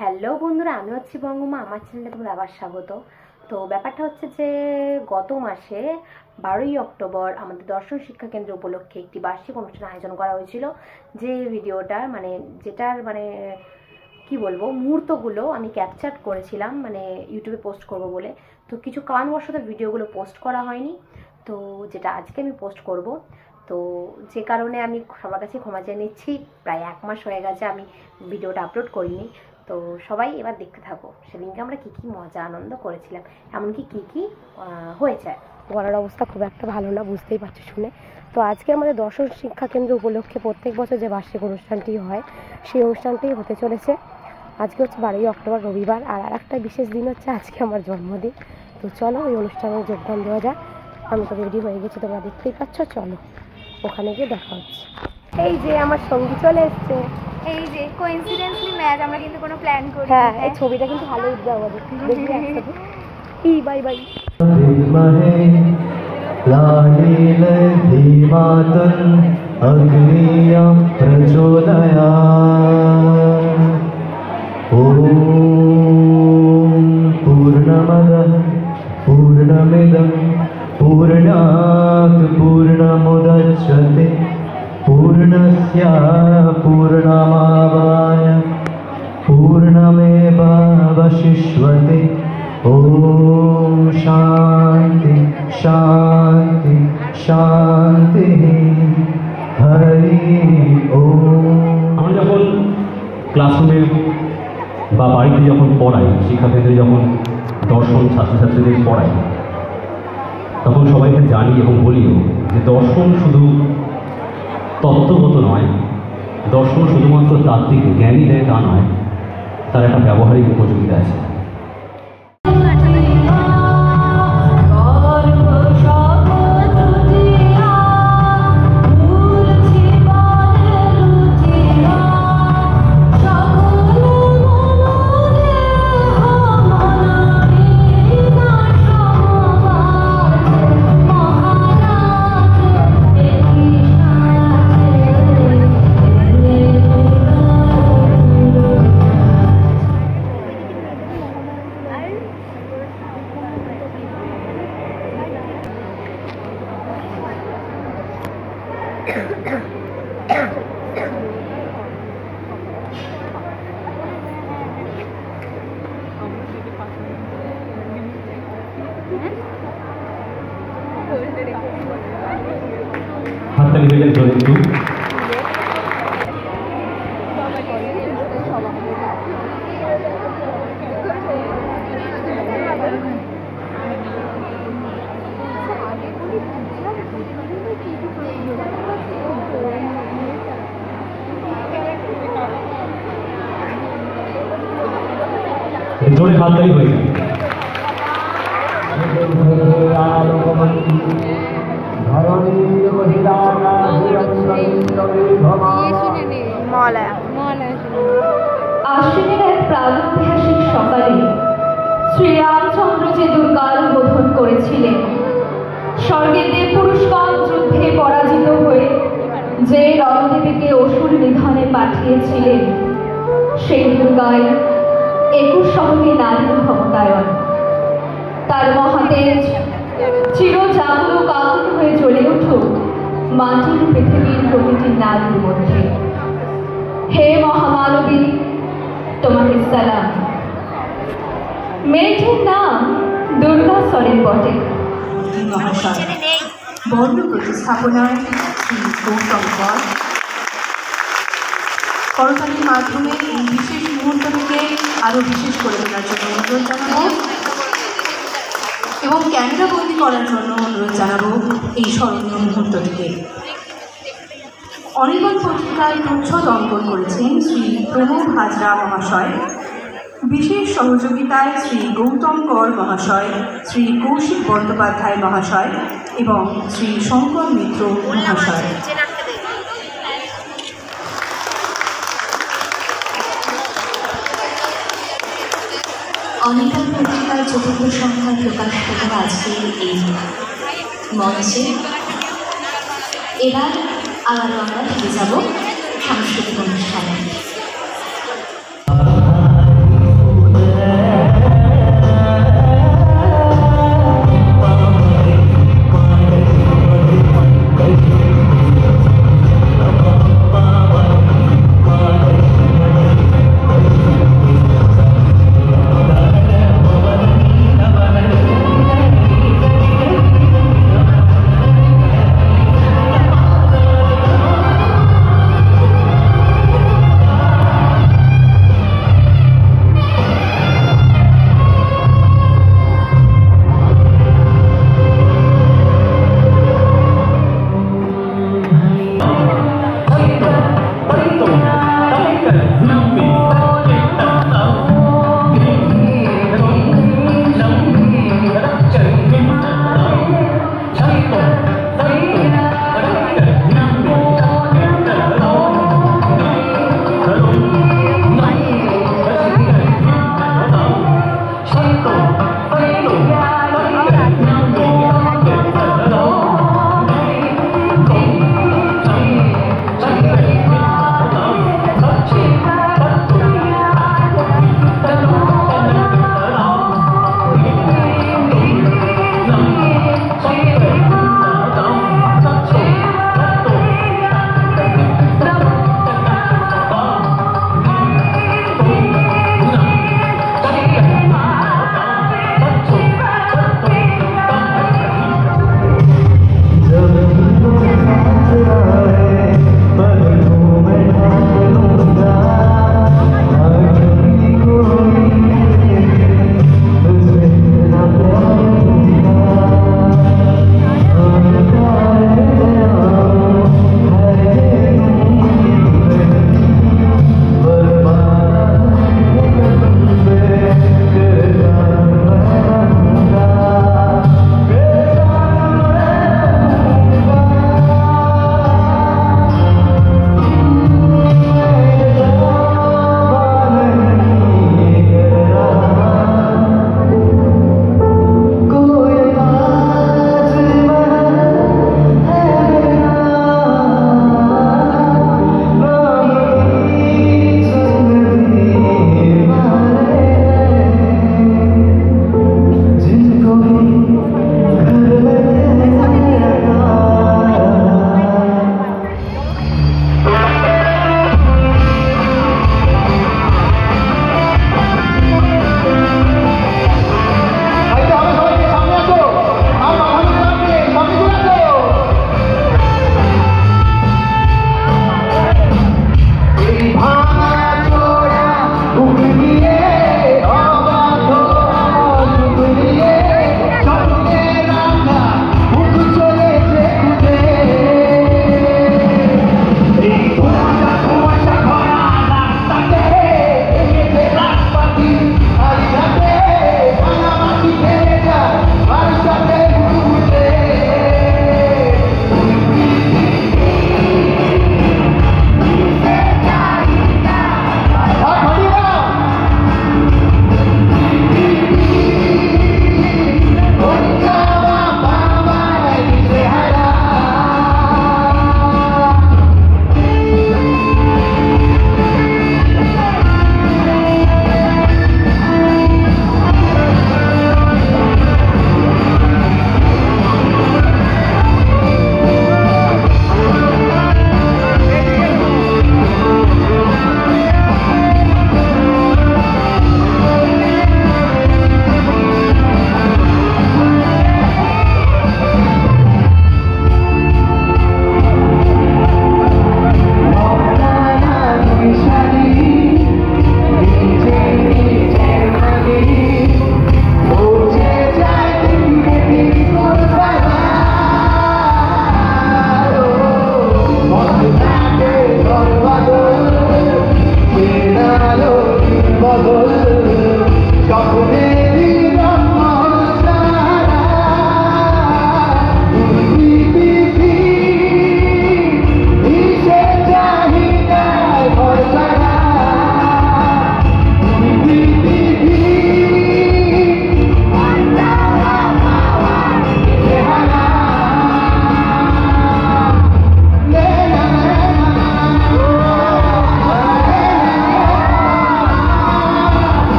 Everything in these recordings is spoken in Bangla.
হ্যালো বন্ধুরা, আমি হচ্ছি বঙ্গমা। আমার চ্যানেলে তোমাদের আবার স্বাগত। তো ব্যাপারটা হচ্ছে যে গত মাসে 12ই অক্টোবর আমাদের দর্শন শিক্ষা কেন্দ্র উপলক্ষে একটি বার্ষিক অনুষ্ঠান আয়োজন করা হয়েছিল। যে ভিডিওটার যেটার কি বলবো, মুহূর্তগুলো আমি ক্যাপচার করেছিলাম ইউটিউবে পোস্ট করব বলে। তো কিছু কারণবশত ভিডিওগুলো পোস্ট করা হয়নি, তো যেটা আজকে আমি পোস্ট করব। তো যে কারণে আমি সবার কাছে ক্ষমা চেয়ে নিচ্ছি। প্রায় 1 মাস হয়ে গেছে আমি ভিডিওটা আপলোড করিনি। তো সবাই এবার দেখতে থাকো সেদিনকে আমরা কী কী মজা আনন্দ করেছিলাম, এমনকি কী কী হয়েছে। গলার অবস্থা খুব একটা ভালো না, বুঝতেই পারছো শুনে। তো আজকে আমাদের দর্শন শিক্ষা কেন্দ্র উপলক্ষে প্রত্যেক বছর যে বার্ষিক অনুষ্ঠানটি হয়, সেই অনুষ্ঠানটি হতে চলেছে। আজকে হচ্ছে 12ই অক্টোবর রবিবার, আর একটা বিশেষ দিন হচ্ছে আজকে আমার জন্মদিন। তো চলো ওই অনুষ্ঠানে যোগদান দেওয়া যাক। আমি তো রেডি হয়ে গেছি, তোমরা দেখতেই পাচ্ছ। চলো ওখানে গিয়ে দেখা হচ্ছে। এই যে আমার সঙ্গী চলে এসছে। এই যে কোইন্সিডেন্টলি ম্যাচ, আমরা কিন্তু কোনো প্ল্যান করি। হ্যাঁ, এই ছবিটা কিন্তু ভালো উঠবে আমাদের। দেখি একসাথে। Bye bye. पूर्णमदः पूर्णमिदं पूर्णात् पूर्णमुदच्यते पूर्णस्य पूर्णमादाय पूर्णमेवावशिष्यते। ॐ शान्ति शान्ति शान्तिः। हरि ओम। আমরা যখন ক্লাসরুমে বা বাড়িতে যখন পড়াই, শিক্ষাকেন্দ্রে যখন দর্শন ছাত্রছাত্রীদের পড়াই, তখন সবাইকে জানি এবং বলিও যে দর্শন শুধু তত্ত্বগত নয়, দর্শন শুধুমাত্র তাত্ত্বিক জ্ঞানই দেয় তা নয়, তার একটা ব্যবহারিক উপযোগিতা আছে। হাততালি হয়ে যায় জোরে একটু। জোরে হাততালি হয়ে যায়। আশ্বিনের এক প্রাগৈতিহাসিক সকালে শ্রীরামচন্দ্র যে দুর্গার বোধন করেছিলেন, স্বর্গের দেব পুরুষগণ যুদ্ধে পরাজিত হয়ে যে রণদেবীকে অসুর নিধনে পাঠিয়েছিলেন, সেই দুর্গায় 21 শতকে নারীর ক্ষমতায়ন। তার মহাতেজ চিরজাগরুক আগুন হয়ে জ্বলে উঠুক মাটির পৃথিবীর প্রতিটি নারীর মধ্যে। হে মহামানবী, তোমাকে সালাম। মেয়েটির নাম দুর্গা সরেন বটে। মহাশয় বর্ণ প্রতিস্থাপনায় শ্রী গৌতম কর করতালির মাধ্যমে এই বিশেষ মুহূর্তটিকে আরো বিশেষ করে তোলার জন্য অনুরোধ জানাবো এবং ক্যামেরা বন্দি করার জন্য অনুরোধ জানাবো এই স্মরণীয় মুহূর্তটিকে। অনির্বাণ পত্রিকায় প্রচ্ছদ অঙ্কন করেছেন শ্রী প্রণব হাজরা মহাশয়, বিশেষ সহযোগিতায় শ্রী গৌতম কর মহাশয়, শ্রী কৌশিক বন্দ্যোপাধ্যায় মহাশয় এবং শ্রী শঙ্কর মিত্র মহাশয়। অনির্বাণ পত্রিকায় 4th সংখ্যায় প্রকাশিত আজকে এই মঞ্চে এবার আবারও আমরা ফিরে যাব সাংস্কৃতিক অনুষ্ঠানে।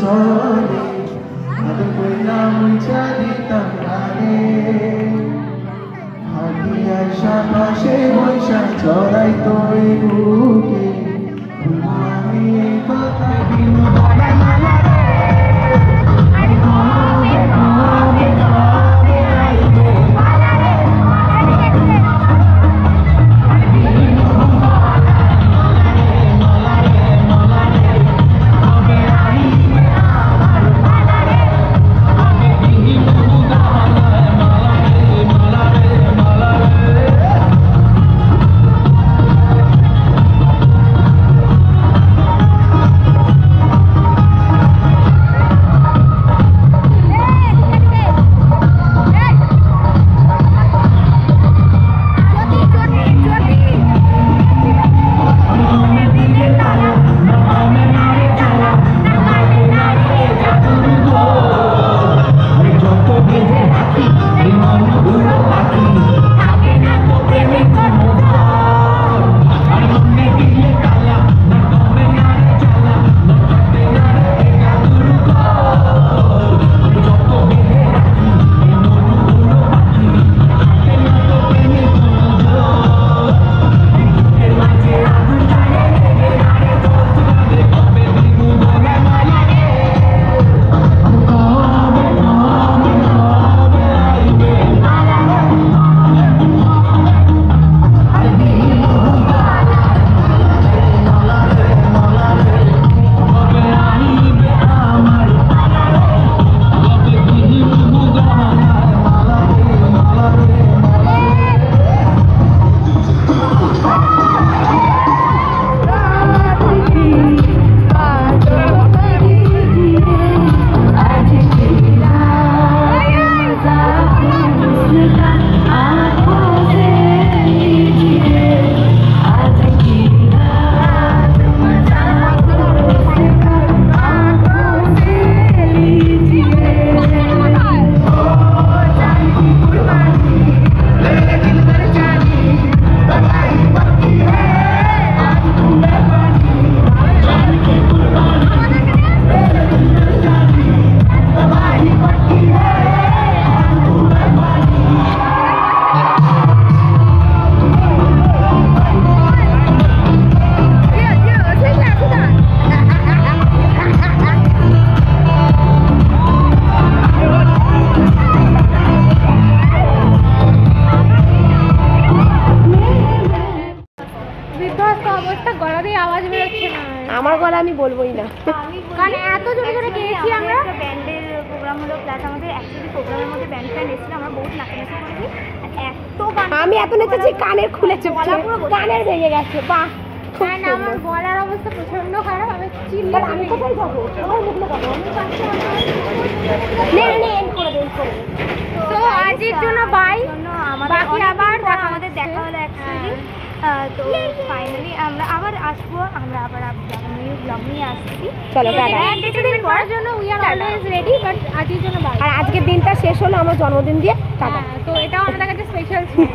চলে আদর কইরা মুছা দিতাম গানে হাতিয়ার সাপাশে বৈশা চড়াই তো এই বুকে আমি এই কথা দিন আমার গলা আমি বলবোই না, কারণ এত জোরে জোরে গেয়েছি আমরা। ব্যান্ডের প্রোগ্রাম হলো, প্লাস আমাদের অ্যাকচুয়ালি প্রোগ্রামের মধ্যে ব্যান্ড ফ্যান্ড এসেছিল, আমরা বহুত নাচানাচি করেছি। এত গান আমি এত নেচেছি কানের খুলেছে, কানের ভেঙে গেছে। বাহ, না আমার গলার অবস্থা প্রচন্ড খারাপ, আমি চিল্লে। আমি কোথায় যাবো? আমার মুখটা যাবো তো আজকের জন্য বাই, বাকি আবার আমাদের দেখা হলো অ্যাকচুয়ালি। তো ফাইনালি আমরা আবার আসবো, আমরা আবার নিউ ব্লগ নিয়ে আসছি। চলো কিছুদিন পরের জন্য we are always ready, but আজকের জন্য বাই। আর আজকের দিনটা শেষ হলো আমার জন্মদিন দিয়ে। তো এটাও আমাদের কাছে স্পেশাল ছিল।